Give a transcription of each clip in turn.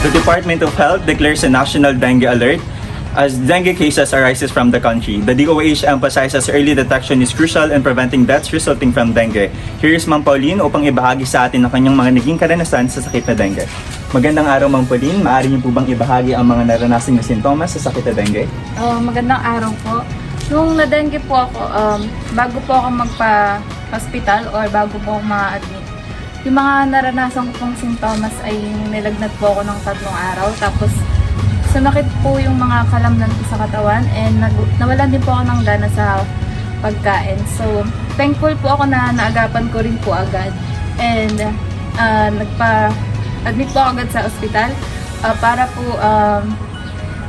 The Department of Health declares a national dengue alert as dengue cases arises from the country. The DOH emphasizes early detection is crucial in preventing deaths resulting from dengue. Here is Ma'am Pauline upang ibahagi sa atin ang kanyang mga naging karanasan sa sakit na dengue. Magandang araw, Ma'am Pauline. Maaari niyo po bang ibahagi ang mga naranasan na sintomas sa sakit na dengue? Magandang araw po. Nung na-dengue po ako, bago po ako magpa-hospital or bago po ako ma-admit, yung mga naranasan ko pong sintomas ay nilagnat po ako ng 3 araw. Tapos sumakit po yung mga kalamnan ko sa katawan and nawalan din po ako ng gana sa pagkain. So, thankful po ako na naagapan ko rin po agad. And nagpa-admit po agad sa ospital para po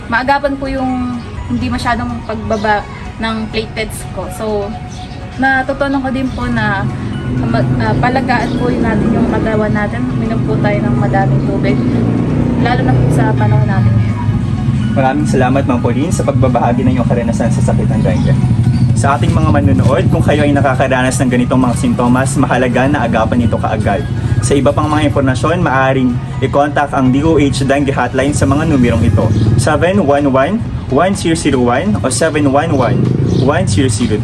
maagapan po yung hindi masyadong pagbaba ng platelets ko. So, natutunan ko din po na palagaan po natin yung katawan natin. Minom po tayo ng madaming tubig, lalo na po sa panahon natin ngayon. Maraming salamat, Ma'am Pauline, sa pagbabahagi ng iyong karanasan sa sakit ng dengue. Sa ating mga manunood, kung kayo ay nakakaranas ng ganitong mga sintomas, mahalaga na agapan ito kaagad. Sa iba pang mga impormasyon, maaaring i-contact ang DOH Dengue Hotline sa mga numerong ito: 711-1001 o 711-1002.